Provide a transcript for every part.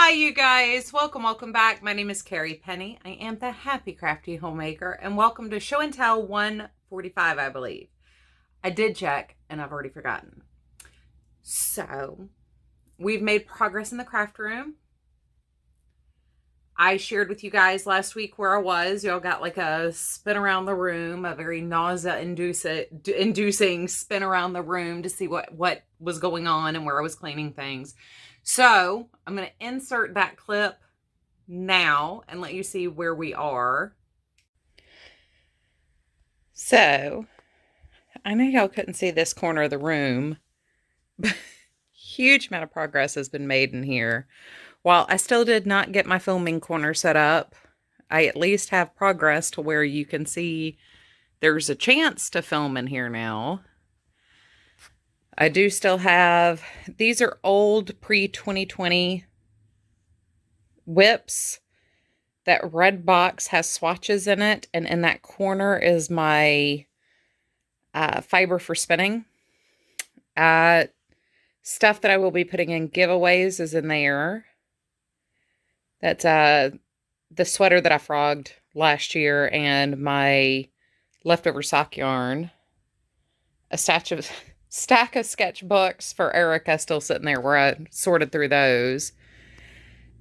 Hi, you guys. Welcome back. My name is Carrie Penny. I am the Happy Crafty Homemaker, and welcome to Show and Tell 145, I believe. I did check, and I've already forgotten. So, we've made progress in the craft room. I shared with you guys last week where I was. Y'all got like a spin around the room, a very nausea-inducing spin around the room to see what was going on and where I was cleaning things. So I'm going to insert that clip now and let you see where we are. So I know y'all couldn't see this corner of the room, but huge amount of progress has been made in here. While I still did not get my filming corner set up, I at least have progress to where you can see there's a chance to film in here now. I do still have, these are old pre-2020 WIPs. That red box has swatches in it, and in that corner is my fiber for spinning. Stuff that I will be putting in giveaways is in there. That's the sweater that I frogged last year and my leftover sock yarn. A stack of sketchbooks for Erica still sitting there where I sorted through those.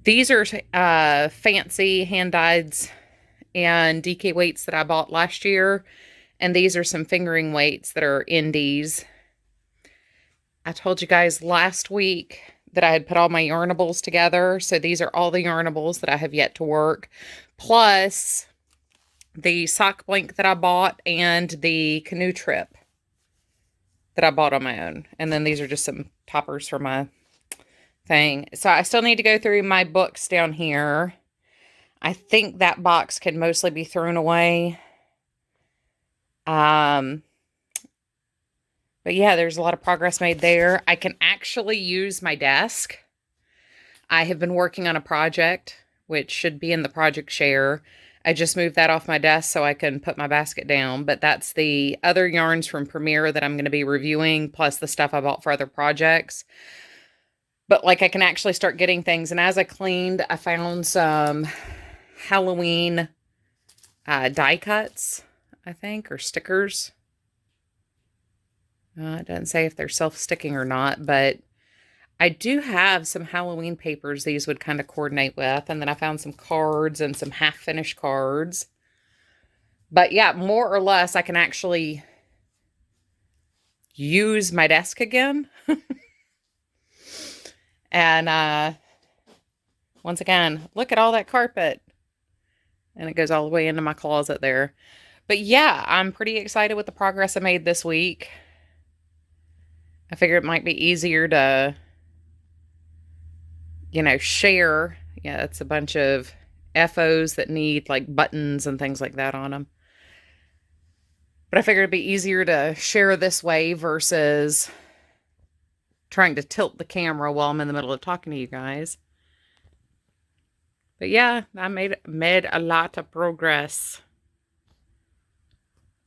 These are fancy hand-dyed and DK weights that I bought last year. And these are some fingering weights that are indies. I told you guys last week that I had put all my yarnables together. So these are all the yarnables that I have yet to work. Plus the sock blanket that I bought and the canoe trip that I bought on my own. And then these are just some toppers for my thing. So I still need to go through my books down here. I think that box can mostly be thrown away. But yeah, there's a lot of progress made there. I can actually use my desk. I have been working on a project, which should be in the project share. I just moved that off my desk so I can put my basket down. But that's the other yarns from Premier that I'm going to be reviewing, plus the stuff I bought for other projects. But like I can actually start getting things. And as I cleaned, I found some Halloween die cuts, I think, or stickers. It doesn't say if they're self-sticking or not, but I do have some Halloween papers these would kind of coordinate with. And then I found some cards and some half-finished cards. But yeah, more or less, I can actually use my desk again. And once again, look at all that carpet. And it goes all the way into my closet there. But yeah, I'm pretty excited with the progress I made this week. I figured it might be easier to, share. Yeah, it's a bunch of FOs that need like buttons and things like that on them. But I figured it'd be easier to share this way versus trying to tilt the camera while I'm in the middle of talking to you guys. But yeah, I made a lot of progress.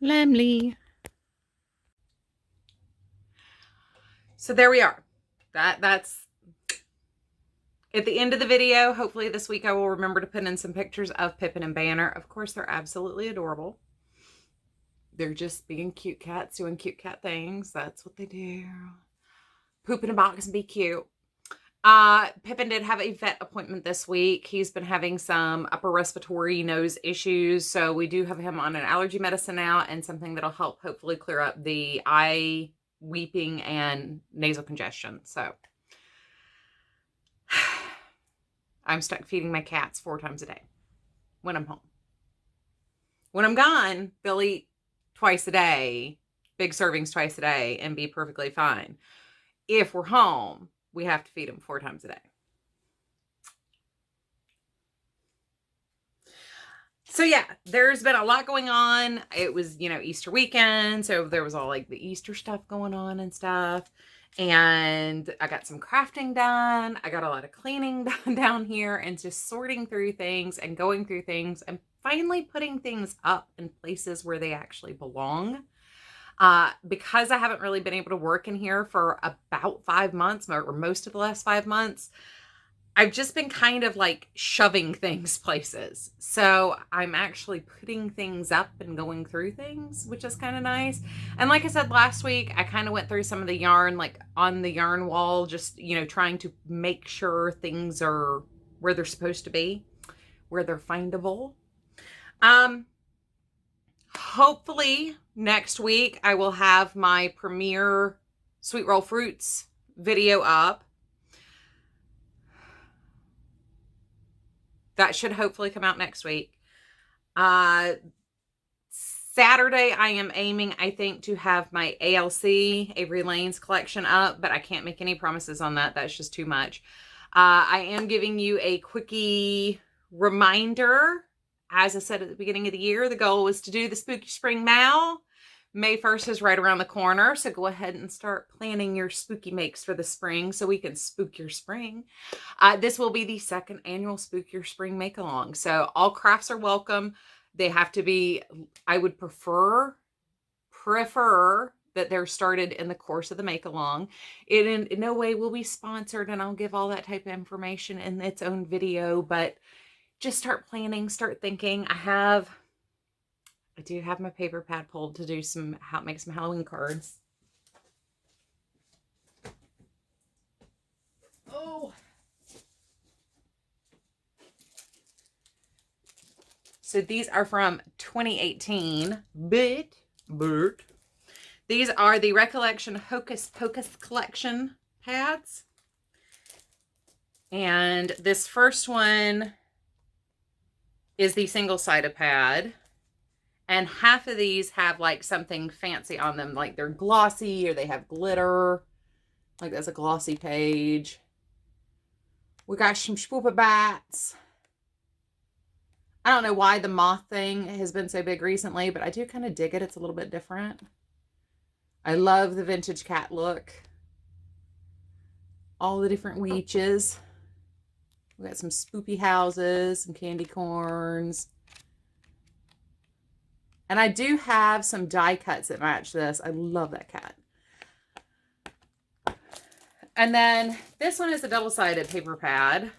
Lamely. So there we are. That's at the end of the video. Hopefully this week I will remember to put in some pictures of Pippin and Banner. Of course, they're absolutely adorable. They're just being cute cats doing cute cat things. That's what they do. Poop in a box and be cute. Pippin did have a vet appointment this week. He's been having some upper respiratory nose issues. So we do have him on an allergy medicine now and something that'll help hopefully clear up the eye weeping and nasal congestion. So I'm stuck feeding my cats 4 times a day when I'm home. When I'm gone, they'll eat twice a day, big servings twice a day, and be perfectly fine. If we're home, we have to feed them 4 times a day. So yeah, there's been a lot going on. It was, Easter weekend. So there was all like the Easter stuff going on and stuff. And I got some crafting done. I got a lot of cleaning done down here and just sorting through things and going through things and finally putting things up in places where they actually belong. Because I haven't really been able to work in here for about 5 months or most of the last 5 months, I've just been kind of like shoving things places. So I'm actually putting things up and going through things, which is kind of nice. And like I said last week, I kind of went through some of the yarn, like on the yarn wall, just, you know, trying to make sure things are where they're supposed to be, where they're findable. Hopefully next week I will have my premiere Sweet Roll Fruits video up. That should hopefully come out next week. Saturday, I am aiming, I think, to have my ALC, Avery Lane's collection up, but I can't make any promises on that. That's just too much. I am giving you a quickie reminder. As I said at the beginning of the year, the goal was to do the Spooky Spring Mal. May 1st is right around the corner, so go ahead and start planning your spooky makes for the spring so we can spook your spring. This will be the 2nd annual Spook Your Spring Make-Along, so all crafts are welcome. They have to be, I would prefer that they're started in the course of the make-along. It in no way will be sponsored, and I'll give all that type of information in its own video, but just start planning, start thinking. I do have my paper pad pulled to do make some Halloween cards. Oh. So these are from 2018, but these are the Recollection Hocus Pocus collection pads. And this first one is the single-sided pad. And half of these have like something fancy on them, like they're glossy or they have glitter. Like that's a glossy page. We got some spoopa bats. I don't know why the moth thing has been so big recently, but I do kind of dig it. It's a little bit different. I love the vintage cat look. All the different weeches. We got some spoopy houses, some candy corns. And I do have some die cuts that match this. I love that cat. And then this one is a double-sided paper pad.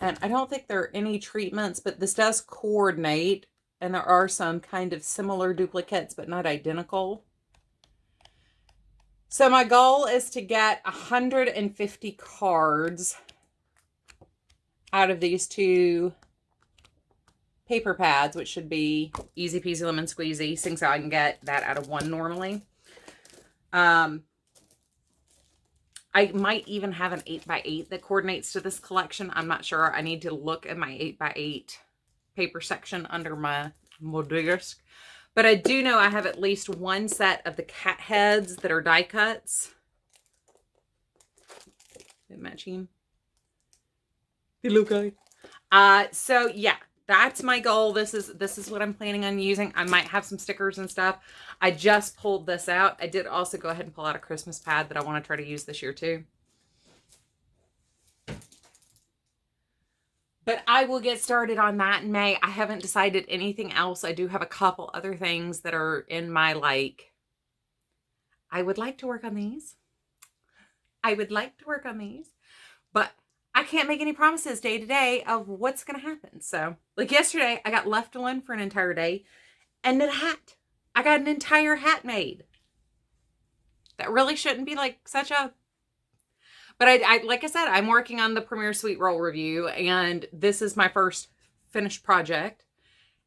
And I don't think there are any treatments, but this does coordinate. And there are some kind of similar duplicates, but not identical. So my goal is to get 150 cards out of these 2 paper pads, which should be easy peasy lemon squeezy, since I can get that out of 1 normally. I might even have an 8x8 that coordinates to this collection. I'm not sure. I need to look at my 8x8 paper section under my desk. But I do know I have at least 1 set of the cat heads that are die cuts. They matching. They look good. So yeah, that's my goal. This is what I'm planning on using. I might have some stickers and stuff. I just pulled this out. I did also go ahead and pull out a Christmas pad that I want to try to use this year too. But I will get started on that in May. I haven't decided anything else. I do have a couple other things that are in my, like, I would like to work on these. I would like to work on these. But I can't make any promises day to day of what's going to happen. So, like yesterday, I got left alone for an entire day and knit a hat. I got an entire hat made. That really shouldn't be like such a... But I like I said, I'm working on the Premiere Sweet Roll review, and this is my first finished project.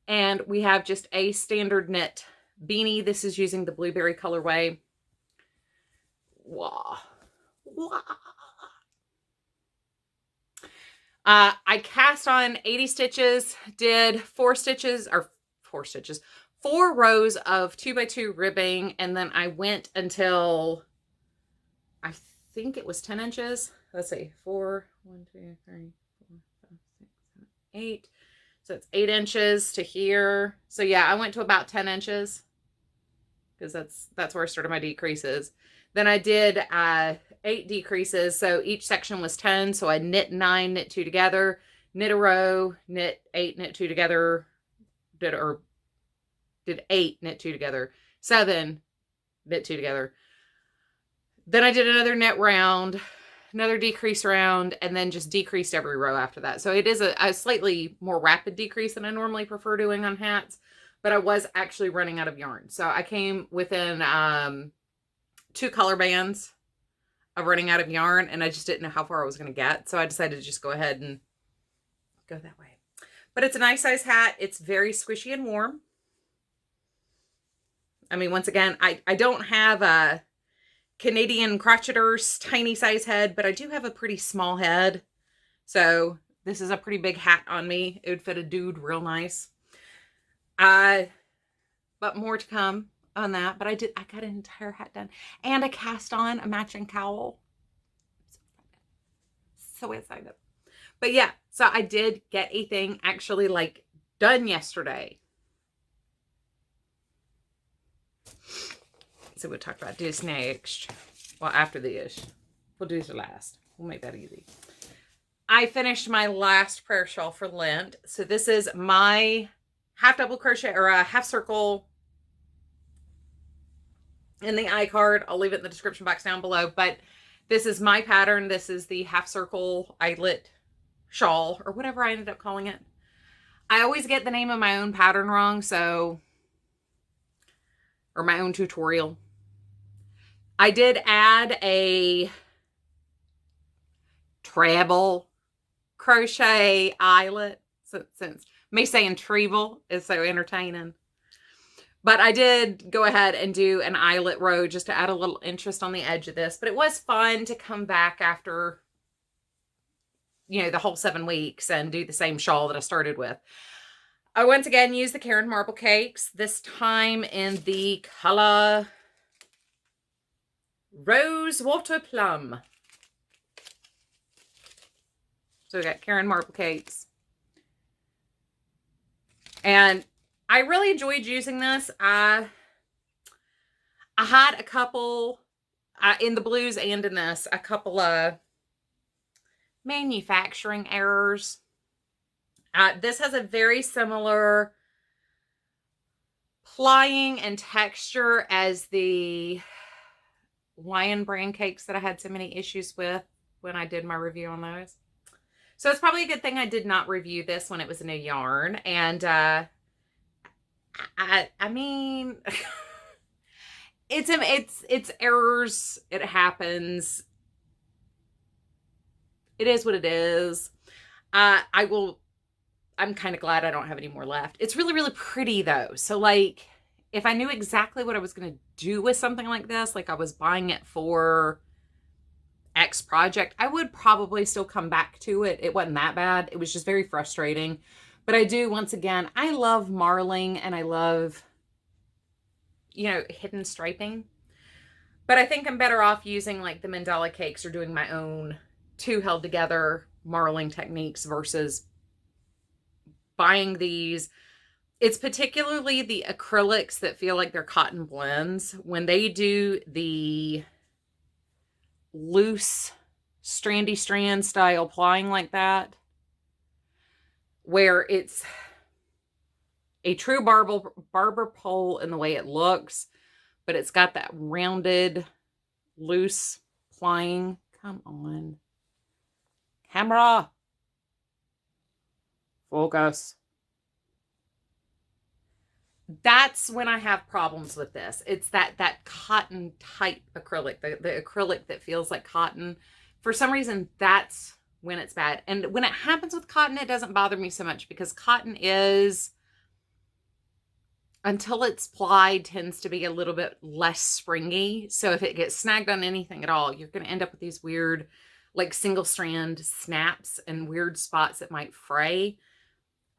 And we have just a standard knit beanie. This is using the blueberry colorway. Wow. Wow. I cast on 80 stitches, did 4 rows of 2x2 ribbing, and then I went until I think it was 10 inches. Let's see, 4, 1, 2, 3, 4, 5, 6, 7, 8. So it's 8 inches to here. So yeah, I went to about 10 inches because that's where I started my decreases. Then I did 8 decreases. So each section was 10. So I knit 9, knit 2 together, knit a row, knit 8, knit 2 together, did 8, knit 2 together, 7, knit 2 together. Then I did another knit round, another decrease round, and then just decreased every row after that. So it is a slightly more rapid decrease than I normally prefer doing on hats, but I was actually running out of yarn. So I came within 2 color bands of running out of yarn, and I just didn't know how far I was going to get. So I decided to just go ahead and go that way. But it's a nice size hat. It's very squishy and warm. I mean, once again, I don't have a Canadian crocheter's tiny size head, but I do have a pretty small head. So this is a pretty big hat on me. It would fit a dude real nice. But more to come on that. But I got an entire hat done. And I cast on a matching cowl. So excited. But yeah, so I did get a thing actually like done yesterday. So we'll talk about this next. Well, after this. We'll do this last. We'll make that easy. I finished my last prayer shawl for Lent. So this is my half double crochet or a half circle in the iCard. I'll leave it in the description box down below. But this is my pattern. This is the half circle eyelet shawl or whatever I ended up calling it. I always get the name of my own pattern wrong. So, or my own tutorial. I did add a treble crochet eyelet, since me saying treble is so entertaining. But I did go ahead and do an eyelet row just to add a little interest on the edge of this. But it was fun to come back after, you know, the whole 7 weeks and do the same shawl that I started with. I once again used the Caron Marble Cakes, this time in the color Rose Water Plum. So we got Caron Marble Cakes. And I really enjoyed using this. I had a couple, in the blues and in this, a couple of manufacturing errors. This has a very similar plying and texture as the Lion brand cakes that I had so many issues with when I did my review on those. So it's probably a good thing I did not review this when it was a new yarn. And I mean, it's errors. It happens. It is what it is. I'm kind of glad I don't have any more left. It's really, really pretty though. So like, if I knew exactly what I was going to do with something like this, like I was buying it for X project, I would probably still come back to it. It wasn't that bad. It was just very frustrating. But I do, once again, I love marling and I love, you know, hidden striping. But I think I'm better off using like the mandala cakes or doing my own 2 held together marling techniques versus buying these. It's particularly the acrylics that feel like they're cotton blends. When they do the loose strandy strand style plying like that, where it's a true barber pole in the way it looks, but it's got that rounded, loose plying. Come on. Camera. Focus. That's when I have problems with this. It's that cotton type acrylic, the acrylic that feels like cotton. For some reason, that's when it's bad. And when it happens with cotton, it doesn't bother me so much because cotton is, until it's plied, tends to be a little bit less springy. So if it gets snagged on anything at all, you're going to end up with these weird, like single strand snaps and weird spots that might fray.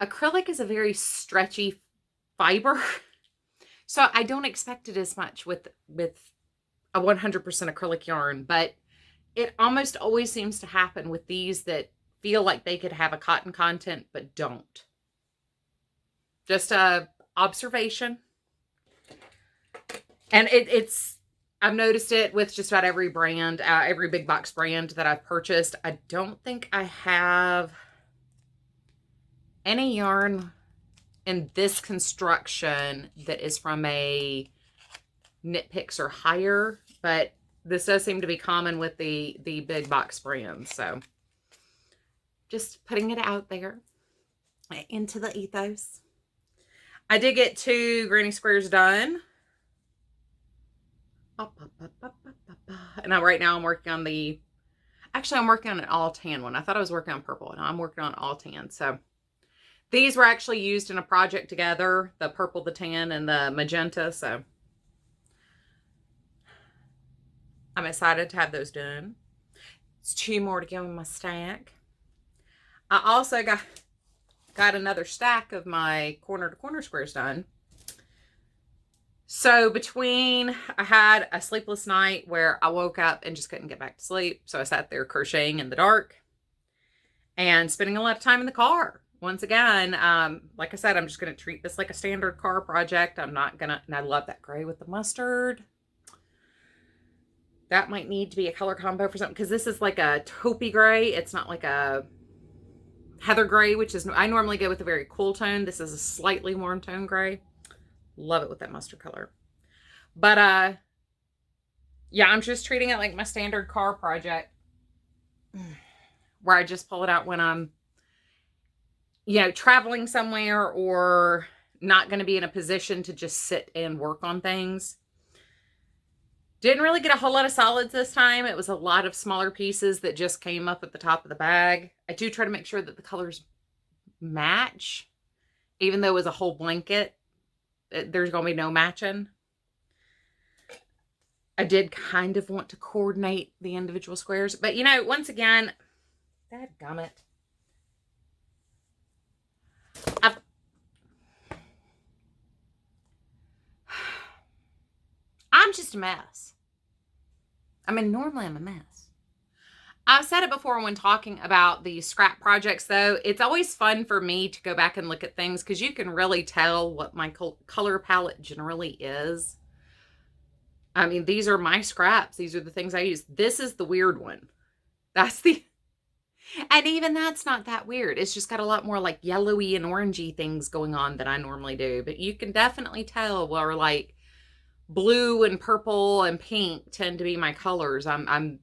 Acrylic is a very stretchy fiber. So I don't expect it as much with a 100% acrylic yarn, but it almost always seems to happen with these that feel like they could have a cotton content, but don't. Just a observation. And I've noticed it with just about every brand, every big box brand that I've purchased. I don't think I have any yarn in this construction that is from a Knit Picks or higher, but this does seem to be common with the big box brands. So just putting it out there into the ethos. I did get 2 granny squares done. And right now I'm working on the, actually I'm working on an all tan one. I thought I was working on purple, and I'm working on all tan. So these were actually used in a project together, the purple, the tan, and the magenta. So I'm excited to have those done. It's 2 more to go in my stack. I also got another stack of my corner to corner squares done. So between, I had a sleepless night where I woke up and just couldn't get back to sleep. So I sat there crocheting in the dark and spending a lot of time in the car. Once again, like I said, I'm just going to treat this like a standard car project. I'm not going to, and I love that gray with the mustard. That might need to be a color combo for something, because this is like a taupey gray. It's not like a heather gray, which is, I normally go with a very cool tone. This is a slightly warm tone gray. Love it with that mustard color. But yeah, I'm just treating it like my standard car project, where I just pull it out when I'm, you know, traveling somewhere or not going to be in a position to just sit and work on things. Didn't really get a whole lot of solids this time. It was a lot of smaller pieces that just came up at the top of the bag. I do try to make sure that the colors match, even though it was a whole blanket. There's going to be no matching. I did kind of want to coordinate the individual squares, but you know, once again, dadgummit. I'm just a mess. I mean, normally I'm a mess. I've said it before when talking about the scrap projects, though. It's always fun for me to go back and look at things, because you can really tell what my color palette generally is. I mean, these are my scraps. These are the things I use. This is the weird one. That's the... And even that's not that weird. It's just got a lot more like yellowy and orangey things going on than I normally do. But you can definitely tell where like blue and purple and pink tend to be my colors. I'm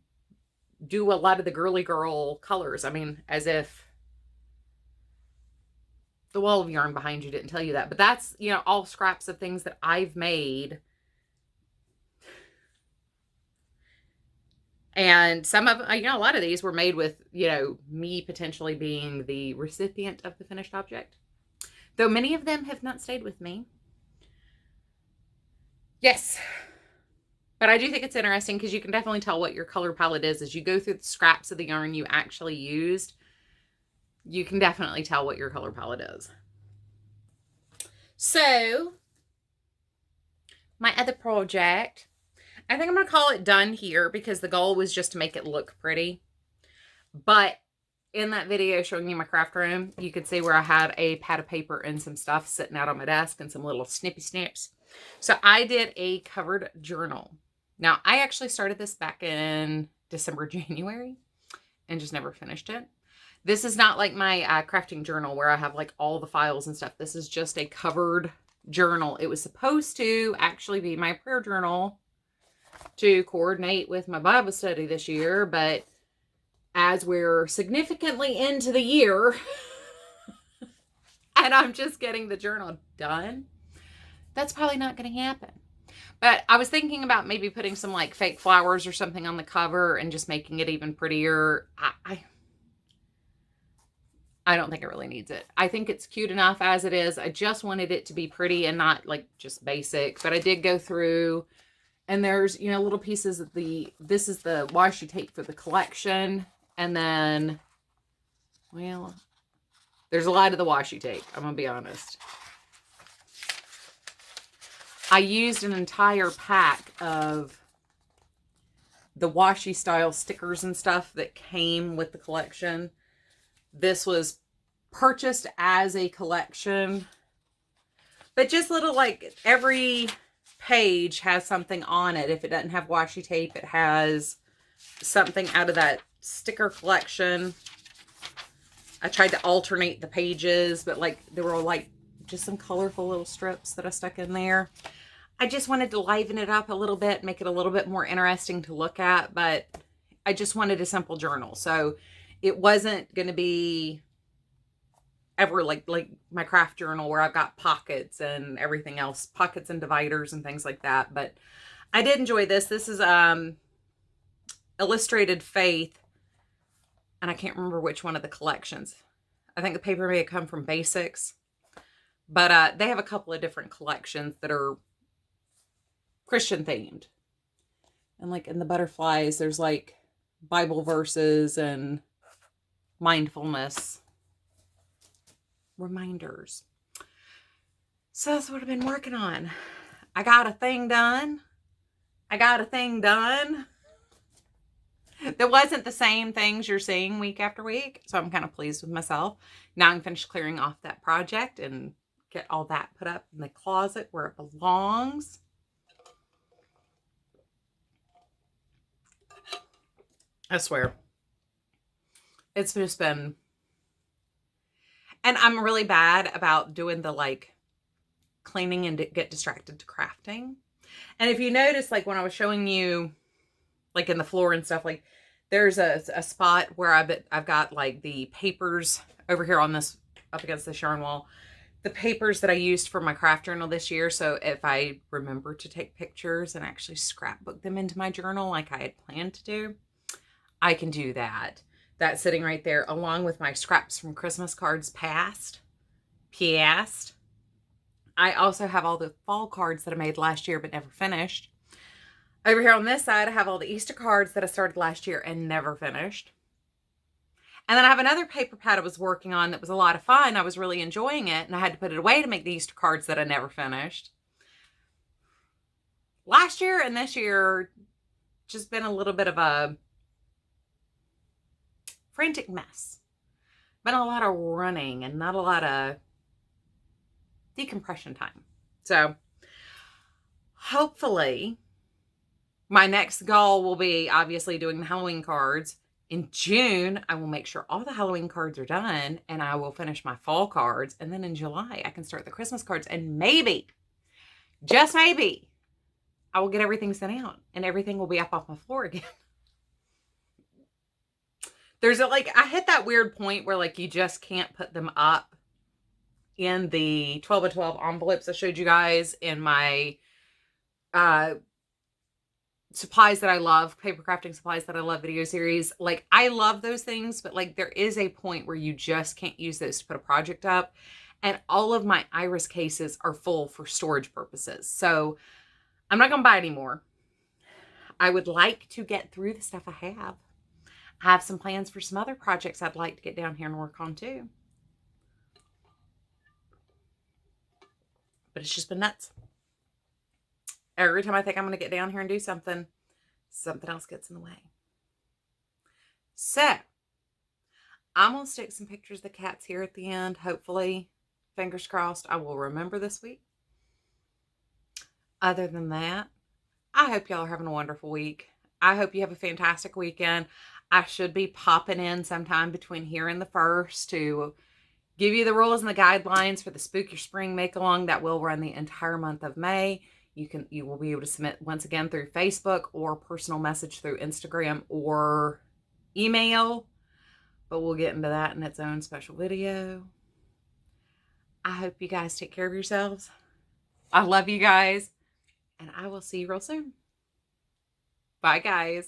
do a lot of the girly girl colors. I mean, as if the wall of yarn behind you didn't tell you that. But that's, you know, all scraps of things that I've made. And some of, you know, a lot of these were made with, you know, me potentially being the recipient of the finished object. Though many of them have not stayed with me. Yes. But I do think it's interesting, because you can definitely tell what your color palette is as you go through the scraps of the yarn you actually used. You can definitely tell what your color palette is. So, my other project, I think I'm going to call it done here, because the goal was just to make it look pretty. But in that video showing you my craft room, you could see where I had a pad of paper and some stuff sitting out on my desk and some little snippy snips. So I did a covered journal. Now, I actually started this back in December, January, and just never finished it. This is not like my crafting journal where I have like all the files and stuff. This is just a covered journal. It was supposed to actually be my prayer journal to coordinate with my Bible study this year, but as we're significantly into the year and I'm just getting the journal done, that's probably not going to happen. But I was thinking about maybe putting some like fake flowers or something on the cover and just making it even prettier. I don't think it really needs it. I think it's cute enough as it is. I just wanted it to be pretty and not like just basic. But I did go through, and there's, you know, little pieces of this is the washi tape for the collection. And then, well, there's a lot of the washi tape, I'm going to be honest. I used an entire pack of the washi style stickers and stuff that came with the collection. This was purchased as a collection, but just little, like, every page has something on it. If it doesn't have washi tape, it has something out of that sticker collection. I tried to alternate the pages, but like there were like just some colorful little strips that I stuck in there. I just wanted to liven it up a little bit, make it a little bit more interesting to look at, but I just wanted a simple journal. So it wasn't going to be ever like my craft journal where I've got pockets and everything else, pockets and dividers and things like that. But I did enjoy this. This is Illustrated Faith, and I can't remember which one of the collections. I think the paper may have come from Basics, but they have a couple of different collections that are Christian themed. And like in the butterflies, there's like Bible verses and mindfulness reminders. So that's what I've been working on. I got a thing done. That wasn't the same things you're seeing week after week. So I'm kind of pleased with myself. Now I'm finished clearing off that project and get all that put up in the closet where it belongs. I swear. It's just been... And I'm really bad about doing the like cleaning and get distracted to crafting. And if you notice, like when I was showing you like in the floor and stuff, like there's a spot where I've got like the papers over here on this, up against the yarn wall, the papers that I used for my craft journal this year. So if I remember to take pictures and actually scrapbook them into my journal like I had planned to do, I can do that. That's sitting right there along with my scraps from Christmas cards past. I also have all the fall cards that I made last year but never finished. Over here on this side, I have all the Easter cards that I started last year and never finished. And then I have another paper pad I was working on that was a lot of fun. I was really enjoying it, and I had to put it away to make the Easter cards that I never finished. Last year and this year, just been a little bit of a frantic mess. Been a lot of running and not a lot of decompression time. So hopefully my next goal will be obviously doing the Halloween cards. In June, I will make sure all the Halloween cards are done and I will finish my fall cards. And then in July, I can start the Christmas cards, and maybe, just maybe, I will get everything sent out and everything will be up off my floor again. There's I hit that weird point where like you just can't put them up in the 12 by 12 envelopes I showed you guys in my supplies that I love, paper crafting supplies that I love video series. Like I love those things, but like there is a point where you just can't use those to put a project up. And all of my iris cases are full for storage purposes. So I'm not going to buy any more. I would like to get through the stuff I have. I have some plans for some other projects I'd like to get down here and work on too. But it's just been nuts. Every time I think I'm going to get down here and do something, something else gets in the way. So, I'm going to stick some pictures of the cats here at the end. Hopefully, fingers crossed, I will remember this week. Other than that, I hope y'all are having a wonderful week. I hope you have a fantastic weekend. I should be popping in sometime between here and the 1st to give you the rules and the guidelines for the Spook Your Spring Make-Along that will run the entire month of May. You will be able to submit once again through Facebook or personal message through Instagram or email, but we'll get into that in its own special video. I hope you guys take care of yourselves. I love you guys, and I will see you real soon. Bye, guys.